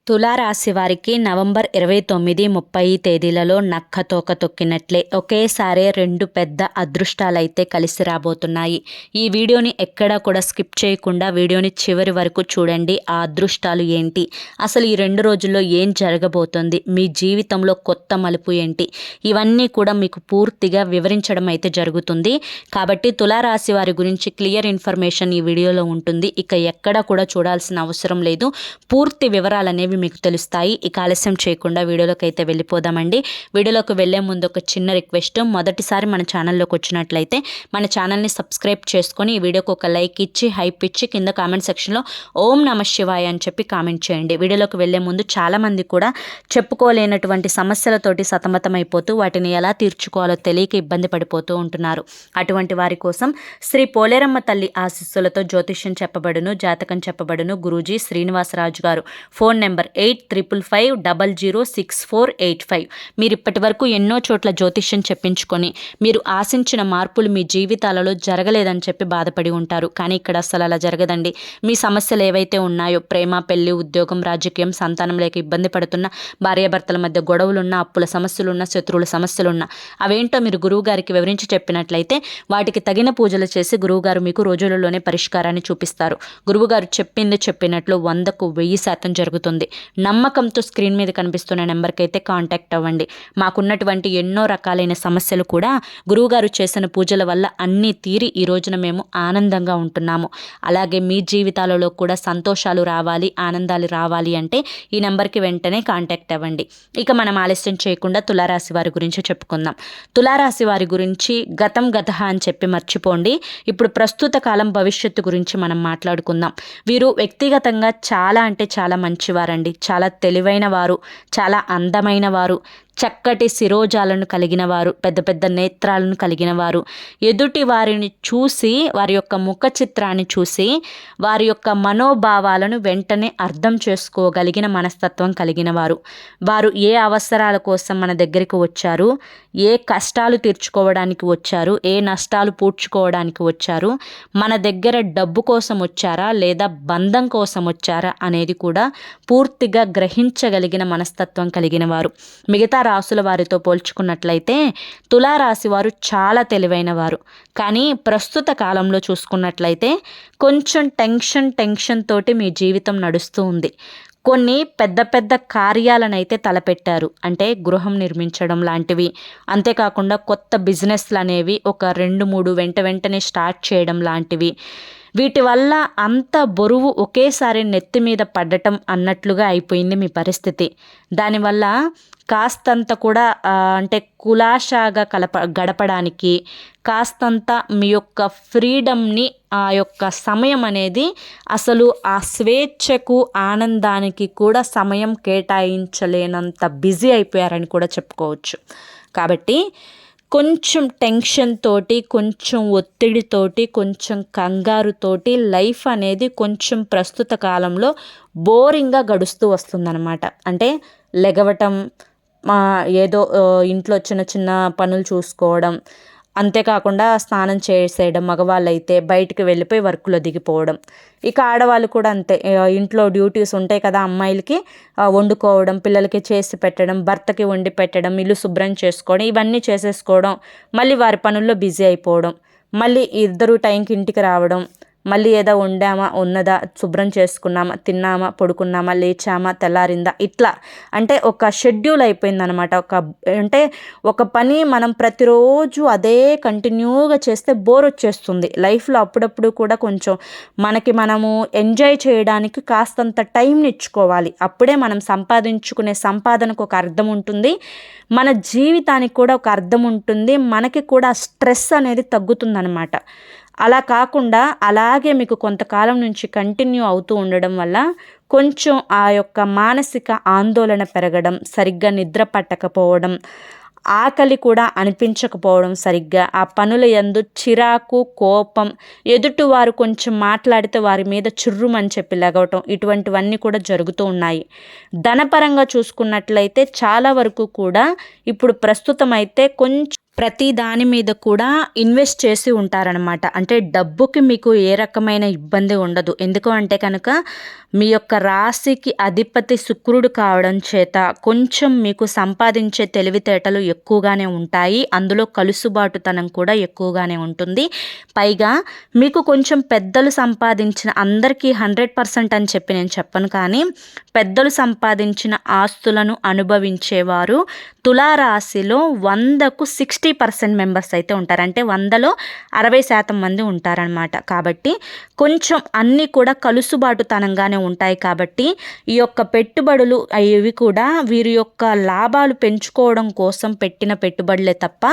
తులారాశి వారికి నవంబర్ 29, 30 తేదీలలో నక్కతోక తొక్కినట్లే ఒకేసారి రెండు పెద్ద అదృష్టాలైతే కలిసి రాబోతున్నాయి. ఈ వీడియోని ఎక్కడా కూడా స్కిప్ చేయకుండా వీడియోని చివరి వరకు చూడండి. ఆ అదృష్టాలు ఏంటి, అసలు ఈ 2 రోజుల్లో ఏం జరగబోతోంది, మీ జీవితంలో కొత్త మలుపు ఏంటి, ఇవన్నీ కూడా మీకు పూర్తిగా వివరించడం అయితే జరుగుతుంది. కాబట్టి తులారాశి వారి గురించి క్లియర్ ఇన్ఫర్మేషన్ ఈ వీడియోలో ఉంటుంది. ఇక ఎక్కడా కూడా చూడాల్సిన అవసరం లేదు. పూర్తి వివరాలు అనేవి మీకు తెలుస్తాయి. ఇక ఆలస్యం చేయకుండా వీడియోలోకి అయితే వెళ్ళిపోదామండి. వీడియోలోకి వెళ్లే ముందు ఒక చిన్న రిక్వెస్ట్, మొదటిసారి మన ఛానల్లోకి వచ్చినట్లయితే మన ఛానల్ని సబ్స్క్రైబ్ చేసుకొని ఈ వీడియోకి ఒక లైక్ ఇచ్చి హైప్ ఇచ్చి కింద కామెంట్ సెక్షన్లో ఓం నమః శివాయ అని చెప్పి కామెంట్ చేయండి. వీడియోలోకి వెళ్లే ముందు చాలామంది కూడా చెప్పుకోలేనటువంటి సమస్యలతోటి సతమతమైపోతూ వాటిని ఎలా తీర్చుకోవాలో తెలియక ఇబ్బంది పడిపోతూ ఉంటున్నారు. అటువంటి వారి కోసం శ్రీ పోలేరమ్మ తల్లి ఆశీస్సులతో జ్యోతిష్యం చెప్పబడును, జాతకం చెప్పబడును. గురూజీ శ్రీనివాసరాజు గారు. Phone number 8555006485. మీరు ఇప్పటి వరకు ఎన్నో చోట్ల జ్యోతిష్యం చెప్పించుకొని మీరు ఆశించిన మార్పులు మీ జీవితాలలో జరగలేదని చెప్పి బాధపడి ఉంటారు. కానీ ఇక్కడ అసలు అలా జరగదండి. మీ సమస్యలు ఏవైతే ఉన్నాయో, ప్రేమ, పెళ్లి, ఉద్యోగం, రాజకీయం, సంతానం లేక ఇబ్బంది పడుతున్న, భార్యాభర్తల మధ్య గొడవలున్న, అప్పుల సమస్యలున్న, శత్రువుల సమస్యలున్న, అవేంటో మీరు గురువు గారికి వివరించి చెప్పినట్లయితే వాటికి తగిన పూజలు చేసి గురువుగారు మీకు రోజులలోనే పరిష్కారాన్ని చూపిస్తారు. గురువుగారు చెప్పింది చెప్పినట్లు 100కు 1000% జరుగుతుంది. నమ్మకంతో స్క్రీన్ మీద కనిపిస్తున్న నెంబర్కి అయితే కాంటాక్ట్ అవ్వండి. మాకున్నటువంటి ఎన్నో రకాలైన సమస్యలు కూడా గురువుగారు చేసిన పూజల వల్ల అన్నీ తీరి ఈ రోజున మేము ఆనందంగా ఉంటున్నాము. అలాగే మీ జీవితాలలో కూడా సంతోషాలు రావాలి, ఆనందాలు రావాలి అంటే ఈ నెంబర్కి వెంటనే కాంటాక్ట్ అవ్వండి. ఇక మనం ఆలస్యం చేయకుండా తులారాశి వారి గురించి చెప్పుకుందాం. తులారాశి వారి గురించి గతం గతః అని చెప్పి మర్చిపోండి. ఇప్పుడు ప్రస్తుత కాలం భవిష్యత్తు గురించి మనం మాట్లాడుకుందాం. వీరు వ్యక్తిగతంగా చాలా అంటే చాలా మంచివారండి. చాలా తెలివైన వారు, చాలా అందమైన వారు, చక్కటి శిరోజాలను కలిగిన వారు, పెద్ద పెద్ద నేత్రాలను కలిగిన వారు, ఎదుటి వారిని చూసి, వారి యొక్క ముఖ చిత్రాన్ని చూసి వారి యొక్క మనోభావాలను వెంటనే అర్థం చేసుకోగలిగిన మనస్తత్వం కలిగిన వారు. వారు ఏ అవసరాల కోసం మన దగ్గరికి వచ్చారు, ఏ కష్టాలు తీర్చుకోవడానికి వచ్చారు, ఏ నష్టాలు పూడ్చుకోవడానికి వచ్చారు, మన దగ్గర డబ్బు కోసం వచ్చారా లేదా బంధం కోసం వచ్చారా అనేది కూడా పూర్తిగా గ్రహించగలిగిన మనస్తత్వం కలిగిన వారు. మిగతా రాసుల వారితో పోల్చుకున్నట్లయితే తులారాశి వారు చాలా తెలివైన వారు. కానీ ప్రస్తుత కాలంలో చూసుకున్నట్లయితే కొంచెం టెన్షన్ తోటి మీ జీవితం నడుస్తూ ఉంది. కొన్ని పెద్ద పెద్ద కార్యాలను అయితే తలపెట్టారు, అంటే గృహం నిర్మించడం లాంటివి, అంతేకాకుండా కొత్త బిజినెస్లు అనేవి ఒక 2-3 వెంటనే స్టార్ట్ చేయడం లాంటివి. వీటి వల్ల అంత బరువు ఒకేసారి నెత్తి మీద పడటం అన్నట్లుగా అయిపోయింది మీ పరిస్థితి. దానివల్ల కాస్తంత కూడా అంటే కులాశాగా గడపడానికి కాస్తంత మీ యొక్క ఫ్రీడమ్ని, ఆ యొక్క సమయం అనేది, అసలు ఆ స్వేచ్ఛకు ఆనందానికి కూడా సమయం కేటాయించలేనంత బిజీ అయిపోయారని కూడా చెప్పుకోవచ్చు. కాబట్టి కొంచెం టెన్షన్ తోటి, కొంచెం ఒత్తిడితోటి, కొంచెం కంగారుతోటి లైఫ్ అనేది కొంచెం ప్రస్తుత కాలంలో బోరింగ్గా గడుస్తూ వస్తుందన్నమాట. అంటే లెగవటం, ఏదో ఇంట్లో చిన్న చిన్న పనులు చూసుకోవడం, అంతేకాకుండా స్నానం చేసేయడం, మగవాళ్ళైతే బయటికి వెళ్ళిపోయి వర్క్లో దిగిపోవడం. ఇక ఆడవాళ్ళు కూడా అంతే, ఇంట్లో డ్యూటీస్ ఉంటాయి కదా అమ్మాయిలకి, వండుకోవడం, పిల్లలకి చేసి పెట్టడం, భర్తకి వండి పెట్టడం, ఇల్లు శుభ్రం చేసుకోవడం, ఇవన్నీ చేసేసుకోవడం, మళ్ళీ వారి పనుల్లో బిజీ అయిపోవడం, మళ్ళీ ఇద్దరు టైంకి ఇంటికి రావడం, మళ్ళీ ఏదో వండామా, ఉన్నదా, శుభ్రం చేసుకున్నామా, తిన్నామా, పడుకున్నామా, లేచామా, తెల్లారిందా, ఇట్లా అంటే ఒక షెడ్యూల్ అయిపోయిందనమాట. అంటే ఒక పని మనం ప్రతిరోజు అదే కంటిన్యూగా చేస్తే బోర్ వచ్చేస్తుంది. లైఫ్లో అప్పుడప్పుడు కూడా కొంచెం మనము ఎంజాయ్ చేయడానికి కాస్తంత టైంని ఇచ్చుకోవాలి. అప్పుడే మనం సంపాదించుకునే సంపాదనకు ఒక అర్థం ఉంటుంది, మన జీవితానికి కూడా ఒక అర్థం ఉంటుంది, మనకి కూడా స్ట్రెస్ అనేది తగ్గుతుందన్నమాట. అలా కాకుండా అలాగే మీకు కొంతకాలం నుంచి కంటిన్యూ అవుతూ ఉండడం వల్ల కొంచెం ఆ యొక్క మానసిక ఆందోళన పెరగడం, సరిగ్గా నిద్ర పట్టకపోవడం, ఆకలి కూడా అనిపించకపోవడం సరిగ్గా, ఆ పనుల యందు చిరాకు, కోపం, ఎదుటివారు కొంచెం మాట్లాడితే వారి మీద చుర్రుమని చెప్పి లెగవటం, ఇటువంటివన్నీ కూడా జరుగుతూ ఉన్నాయి. ధనపరంగా చూసుకున్నట్లయితే చాలా వరకు కూడా ఇప్పుడు ప్రస్తుతం అయితే కొంచెం ప్రతి దాని మీద కూడా ఇన్వెస్ట్ చేసి ఉంటారనమాట. అంటే డబ్బుకి మీకు ఏ రకమైన ఇబ్బంది ఉండదు. ఎందుకు అంటే కనుక మీ యొక్క రాశికి అధిపతి శుక్రుడు కావడం చేత కొంచెం మీకు సంపాదించే తెలివితేటలు ఎక్కువగానే ఉంటాయి. అందులో కలుసుబాటుతనం కూడా ఎక్కువగానే ఉంటుంది. పైగా మీకు కొంచెం పెద్దలు సంపాదించిన, అందరికీ 100% అని చెప్పి నేను చెప్పను, కానీ పెద్దలు సంపాదించిన ఆస్తులను అనుభవించేవారు తులారాశిలో 100కు 60% మెంబర్స్ అయితే ఉంటారు. అంటే 100లో 60% మంది ఉంటారనమాట. కాబట్టి కొంచెం అన్నీ కూడా కలుసుబాటుతనంగానే ఉంటాయి. కాబట్టి ఈ యొక్క పెట్టుబడులు ఇవి కూడా వీరి యొక్క లాభాలు పెంచుకోవడం కోసం పెట్టిన పెట్టుబడులే తప్ప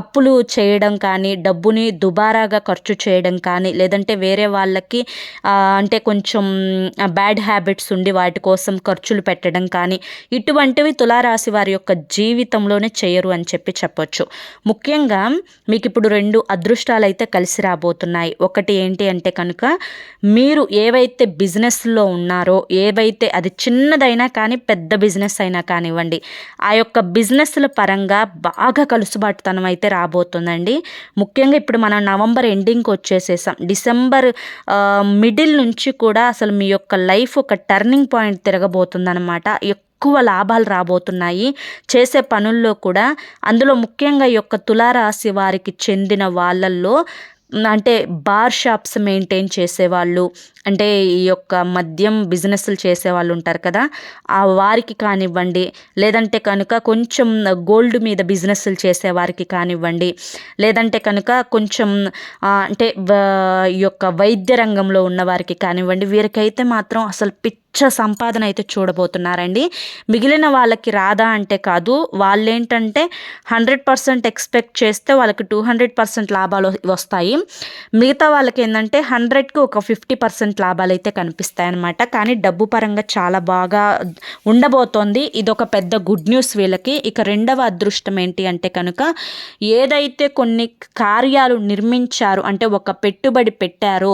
అప్పులు చేయడం కానీ, డబ్బుని దుబారాగా ఖర్చు చేయడం కానీ, లేదంటే వేరే వాళ్ళకి అంటే కొంచెం బ్యాడ్ హ్యాబిట్స్ ఉండి వాటి కోసం ఖర్చులు పెట్టడం కానీ, ఇటువంటివి తులారాశి వారి యొక్క జీవితంలోనే చేయరు అని చెప్పి చెప్పొచ్చు. ముఖ్యంగా మీకు ఇప్పుడు 2 అదృష్టాలు అయితే కలిసి రాబోతున్నాయి. ఒకటి ఏంటి అంటే కనుక, మీరు ఏవైతే బిజినెస్లో ఉన్నారో, ఏవైతే అది చిన్నదైనా కానీ పెద్ద బిజినెస్ అయినా కానివ్వండి, ఆ యొక్క బిజినెస్ల పరంగా బాగా కలుసుబాటుతనం అయితే రాబోతుందండి. ముఖ్యంగా ఇప్పుడు మనం నవంబర్ ఎండింగ్కి వచ్చేసేసాం. డిసెంబర్ మిడిల్ నుంచి కూడా అసలు మీ యొక్క లైఫ్ ఒక టర్నింగ్ పాయింట్ తిరగబోతుందన్నమాట. ఎక్కువ లాభాలు రాబోతున్నాయి చేసే పనుల్లో కూడా. అందులో ముఖ్యంగా ఈ యొక్క తులారాశి వారికి చెందిన వాళ్ళల్లో అంటే బార్ షాప్స్ మెయింటైన్ చేసేవాళ్ళు, అంటే ఈ యొక్క మద్యం బిజినెస్లు చేసేవాళ్ళు ఉంటారు కదా, ఆ వారికి కానివ్వండి, లేదంటే కనుక కొంచెం గోల్డ్ మీద బిజినెస్లు చేసేవారికి కానివ్వండి, లేదంటే కనుక కొంచెం అంటే ఈ యొక్క వైద్య రంగంలో ఉన్న వారికి కానివ్వండి, వీరికైతే మాత్రం అసలు సంపాదన అయితే చూడబోతున్నారండి. మిగిలిన వాళ్ళకి రాదా అంటే కాదు, వాళ్ళేంటంటే 100% ఎక్స్పెక్ట్ చేస్తే వాళ్ళకి 200% లాభాలు వస్తాయి. మిగతా వాళ్ళకి ఏంటంటే 100కి ఒక 50% లాభాలు అయితే కనిపిస్తాయి అన్నమాట. కానీ డబ్బు పరంగా చాలా బాగా ఉండబోతోంది. ఇదొక పెద్ద గుడ్ న్యూస్ వీళ్ళకి. ఇక రెండవ అదృష్టం ఏంటి అంటే కనుక, ఏదైతే కొన్ని కార్యాలు నిర్మించారు, అంటే ఒక పెట్టుబడి పెట్టారో,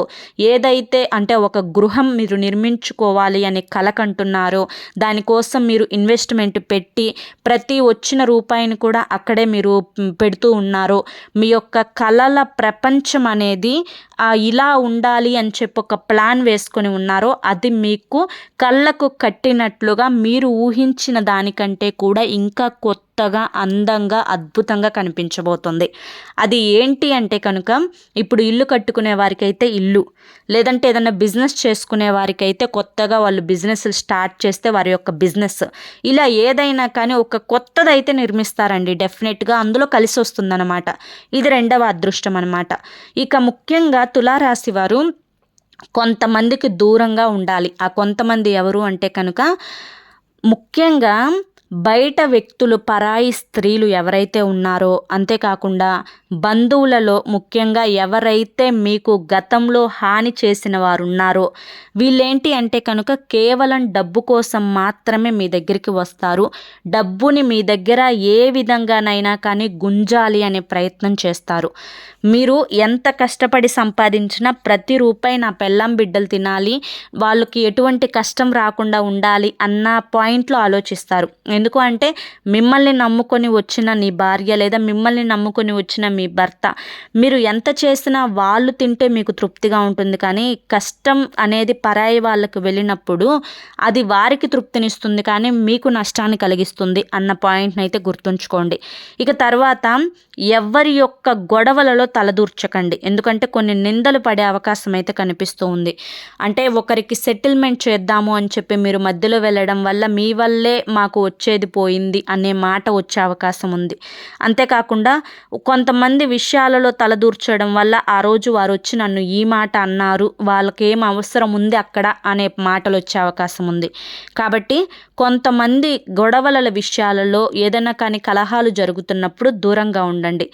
ఏదైతే అంటే ఒక గృహం మీరు నిర్మించుకోవాలి అని కలకంటున్నారో, దానికోసం మీరు ఇన్వెస్ట్మెంట్ పెట్టి ప్రతి వచ్చిన రూపాయిని కూడా అక్కడే మీరు పెడుతూ ఉన్నారో, మీ యొక్క కలల ప్రపంచం అనేది ఇలా ఉండాలి అని చెప్పి ఒక ప్లాన్ వేసుకొని ఉన్నారో, అది మీకు కళ్ళకు కట్టినట్లుగా మీరు ఊహించిన దానికంటే కూడా ఇంకా కొత్తగా, అందంగా, అద్భుతంగా కనిపించబోతుంది. అది ఏంటి అంటే కనుక, ఇప్పుడు ఇల్లు కట్టుకునే వారికైతే ఇల్లు, లేదంటే ఏదైనా బిజినెస్ చేసుకునే వారికైతే కొత్తగా వాళ్ళు బిజినెస్లు స్టార్ట్ చేస్తే వారి యొక్క బిజినెస్, ఇలా ఏదైనా కానీ ఒక కొత్తదైతే నిర్మిస్తారండి డెఫినెట్గా. అందులో కలిసి వస్తుందన్నమాట. ఇది రెండవ అదృష్టం అనమాట. ఇక ముఖ్యంగా తులారాశి వారు కొంతమందికి దూరంగా ఉండాలి. ఆ కొంతమంది ఎవరు అంటే కనుక, ముఖ్యంగా బయట వ్యక్తులు, పరాయి స్త్రీలు ఎవరైతే ఉన్నారో, అంతేకాకుండా బంధువులలో ముఖ్యంగా ఎవరైతే మీకు గతంలో హాని చేసిన వారు ఉన్నారో, వీళ్ళేంటి అంటే కనుక కేవలం డబ్బు కోసం మాత్రమే మీ దగ్గరికి వస్తారు. డబ్బుని మీ దగ్గర ఏ విధంగానైనా కానీ గుంజాలి అనే ప్రయత్నం చేస్తారు. మీరు ఎంత కష్టపడి సంపాదించినా ప్రతి రూపాయి నా పెళ్ళాం బిడ్డలు తినాలి, వాళ్ళకి ఎటువంటి కష్టం రాకుండా ఉండాలి అన్న పాయింట్లో ఆలోచిస్తారు. ఎందుకు అంటే, మిమ్మల్ని నమ్ముకొని వచ్చిన నీ భార్య, లేదా మిమ్మల్ని నమ్ముకొని వచ్చిన మీ భర్త, మీరు ఎంత చేసినా వాళ్ళు తింటే మీకు తృప్తిగా ఉంటుంది. కానీ కష్టం అనేది పరాయి వాళ్ళకి వెళ్ళినప్పుడు అది వారికి తృప్తినిస్తుంది, కానీ మీకు నష్టాన్ని కలిగిస్తుంది అన్న పాయింట్ని అయితే గుర్తుంచుకోండి. ఇక తర్వాత ఎవరి యొక్క గొడవలలో తలదూర్చకండి. ఎందుకంటే కొన్ని నిందలు పడే అవకాశం అయితే కనిపిస్తూ ఉంది. అంటే ఒకరికి సెటిల్మెంట్ చేద్దాము అని చెప్పి మీరు మధ్యలో వెళ్ళడం వల్ల మీ వల్లే మాకు వచ్చేది పోయింది అనే మాట వచ్చే అవకాశం ఉంది. అంతేకాకుండా కొంతమంది విషయాలలో తలదూర్చడం వల్ల ఆ రోజు వారు వచ్చి నన్ను ఈ మాట అన్నారు, వాళ్ళకి ఏం అవసరం ఉంది అక్కడ అనే మాటలు వచ్చే అవకాశం ఉంది. కాబట్టి కొంతమంది గొడవల విషయాలలో ఏదైనా కానీ కలహాలు జరుగుతున్నప్పుడు దూరంగా ఉండండి.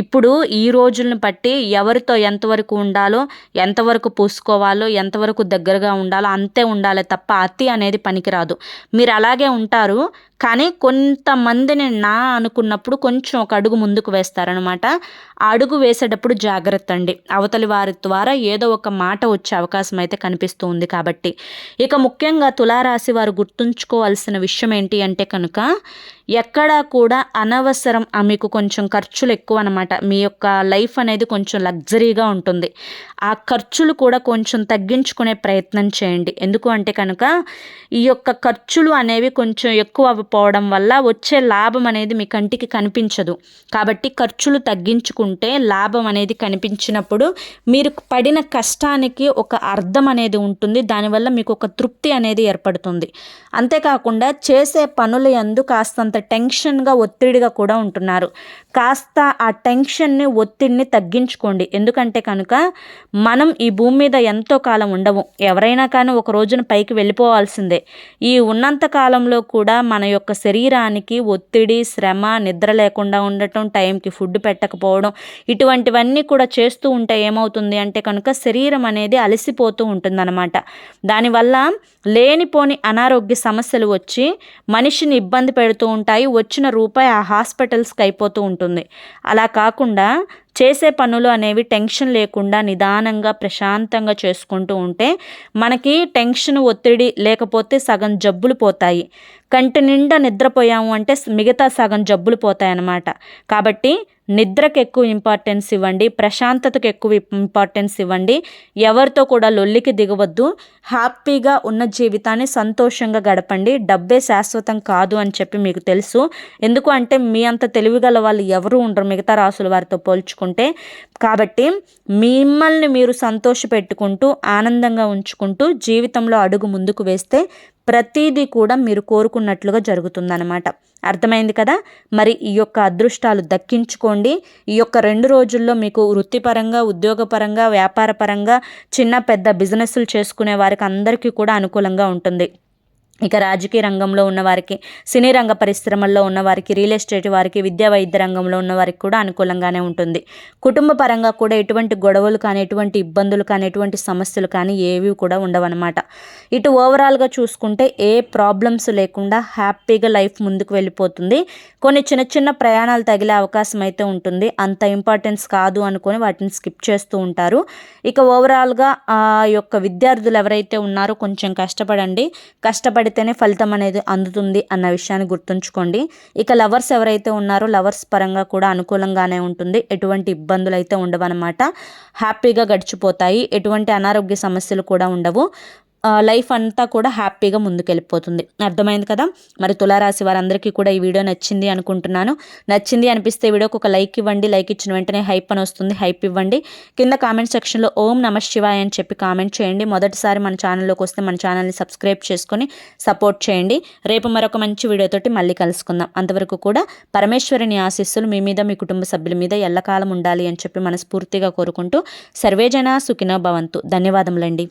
ఇప్పుడు ఈ రోజులను బట్టి ఎవరితో ఎంతవరకు ఉండాలో, ఎంతవరకు పూసుకోవాలో, ఎంతవరకు దగ్గరగా ఉండాలో అంతే ఉండాలి తప్ప అతి అనేది పనికిరాదు. మీరు అలాగే ఉంటారు, కానీ కొంతమందిని నా అనుకున్నప్పుడు కొంచెం ఒక అడుగు ముందుకు వేస్తారనమాట. ఆ అడుగు వేసేటప్పుడు జాగ్రత్త అండి. అవతలి వారి ద్వారా ఏదో ఒక మాట వచ్చే అవకాశం అయితే కనిపిస్తూ ఉంది కాబట్టి. ఇక ముఖ్యంగా తులారాశి వారు గుర్తుంచుకోవాల్సిన విషయం ఏంటి అంటే కనుక, ఎక్కడా కూడా అనవసరం మీకు కొంచెం ఖర్చులు ఎక్కువ అనమాట. మీ యొక్క లైఫ్ అనేది కొంచెం లగ్జరీగా ఉంటుంది. ఆ ఖర్చులు కూడా కొంచెం తగ్గించుకునే ప్రయత్నం చేయండి. ఎందుకు అంటే కనుక ఈ యొక్క ఖర్చులు అనేవి కొంచెం ఎక్కువ అవ్వకపోవడం వల్ల వచ్చే లాభం అనేది మీ కంటికి కనిపించదు. కాబట్టి ఖర్చులు తగ్గించుకుంటే లాభం అనేది కనిపించినప్పుడు మీరు పడిన కష్టానికి ఒక అర్థం అనేది ఉంటుంది. దానివల్ల మీకు ఒక తృప్తి అనేది ఏర్పడుతుంది. అంతేకాకుండా చేసే పనుల యందు కాస్తంత టెన్షన్గా ఒత్తిడిగా కూడా ఉంటున్నారు. కాస్త ఆ టెన్షన్ని ఒత్తిడిని తగ్గించుకోండి. ఎందుకంటే కనుక మనం ఈ భూమి మీద ఎంతో కాలం ఉండము. ఎవరైనా కానీ ఒక రోజున పైకి వెళ్ళిపోవాల్సిందే. ఈ ఉన్నంత కాలంలో కూడా మన యొక్క శరీరానికి ఒత్తిడి, శ్రమ, నిద్ర లేకుండా ఉండటం, టైంకి ఫుడ్ పెట్టకపోవడం, ఇటువంటివన్నీ కూడా చేస్తూ ఉంటే ఏమవుతుంది అంటే కనుక శరీరం అనేది అలసిపోతూ ఉంటుందన్నమాట. దానివల్ల లేనిపోని అనారోగ్య సమస్యలు వచ్చి మనిషిని ఇబ్బంది పెడుతూ ఉంటాయి. వచ్చిన రూపాయి ఆ హాస్పిటల్స్కి అయిపోతూ ఉంటుంది. అలా కాకుండా చేసే పనులు అనేవి టెన్షన్ లేకుండా నిదానంగా ప్రశాంతంగా చేసుకుంటూ ఉంటే మనకి టెన్షన్, ఒత్తిడి లేకపోతే సగం జబ్బులు పోతాయి. కంటి నిండా నిద్రపోయాము అంటే మిగతా సగం జబ్బులు పోతాయి అన్నమాట. కాబట్టి నిద్రకు ఎక్కువ ఇంపార్టెన్స్ ఇవ్వండి. ప్రశాంతతకు ఎక్కువ ఇంపార్టెన్స్ ఇవ్వండి. ఎవరితో కూడా లొల్లికి దిగవద్దు. హ్యాపీగా ఉన్న జీవితాన్ని సంతోషంగా గడపండి. డబ్బే శాశ్వతం కాదు అని చెప్పి మీకు తెలుసు. ఎందుకు అంటే మీ అంత తెలివిగల వాళ్ళు ఎవరు ఉండరు మిగతా రాసుల వారితో పోల్చుకుంటే. కాబట్టి మిమ్మల్ని మీరు సంతోషపెట్టుకుంటూ ఆనందంగా ఉంచుకుంటూ జీవితంలో అడుగు ముందుకు వేస్తే ప్రతిదీ కూడా మీరు కోరుకున్నట్లుగా జరుగుతుందన్నమాట. అర్థమైంది కదా? మరి ఈ యొక్క అదృష్టాలు దక్కించుకోండి. ఈ యొక్క 2 రోజుల్లో మీకు వృత్తిపరంగా, ఉద్యోగపరంగా, వ్యాపారపరంగా, చిన్న పెద్ద బిజినెస్లు చేసుకునే వారికి అందరికీ కూడా అనుకూలంగా ఉంటుంది. ఇక రాజకీయ రంగంలో ఉన్నవారికి, సినీ రంగ పరిశ్రమల్లో ఉన్నవారికి, రియల్ ఎస్టేట్ వారికి, విద్యా వైద్య రంగంలో ఉన్నవారికి కూడా అనుకూలంగానే ఉంటుంది. కుటుంబ పరంగా కూడా ఎటువంటి గొడవలు కానీ, ఎటువంటి ఇబ్బందులు కానీ, ఎటువంటి సమస్యలు కానీ ఏవి కూడా ఉండవన్నమాట. ఇటు ఓవరాల్గా చూసుకుంటే ఏ ప్రాబ్లమ్స్ లేకుండా హ్యాపీగా లైఫ్ ముందుకు వెళ్ళిపోతుంది. కొన్ని చిన్న చిన్న ప్రయాణాలు తగిలే అవకాశం అయితే ఉంటుంది. అంత ఇంపార్టెన్స్ కాదు అనుకొని వాటిని స్కిప్ చేస్తూ ఉంటారు. ఇక ఓవరాల్గా ఆ యొక్క విద్యార్థులు ఎవరైతే ఉన్నారో కొంచెం కష్టపడండి. కష్టపడితేనే ఫలితం అనేది అందుతుంది అన్న విషయాన్ని గుర్తుంచుకోండి. ఇక లవర్స్ ఎవరైతే ఉన్నారో లవర్స్ పరంగా కూడా అనుకూలంగానే ఉంటుంది. ఎటువంటి ఇబ్బందులు అయితే ఉండవన్నమాట. హ్యాపీగా గడిచిపోతాయి. ఎటువంటి అనారోగ్య సమస్యలు కూడా ఉండవు. లైఫ్ అంతా కూడా హ్యాపీగా ముందుకెళ్ళిపోతుంది. అర్థమైంది కదా? మరి తులారాశి వారందరికీ కూడా ఈ వీడియో నచ్చింది అనుకుంటున్నాను. నచ్చింది అనిపిస్తే వీడియోకి ఒక లైక్ ఇవ్వండి. లైక్ ఇచ్చిన వెంటనే హైప్ అని వస్తుంది. హైప్ ఇవ్వండి. కింద కామెంట్ సెక్షన్లో ఓం నమః శివాయ అని చెప్పి కామెంట్ చేయండి. మొదటిసారి మన ఛానల్లోకి వస్తే మన ఛానల్ని సబ్స్క్రైబ్ చేసుకొని సపోర్ట్ చేయండి. రేపు మరొక మంచి వీడియోతోటి మళ్ళీ కలుసుకుందాం. అంతవరకు కూడా పరమేశ్వరుని ఆశీస్సులు మీ మీద, మీ కుటుంబ సభ్యుల మీద ఎల్లకాలం ఉండాలి అని చెప్పి మనస్ఫూర్తిగా కోరుకుంటూ సర్వేజన సుఖినో భవంతు. ధన్యవాదములండి.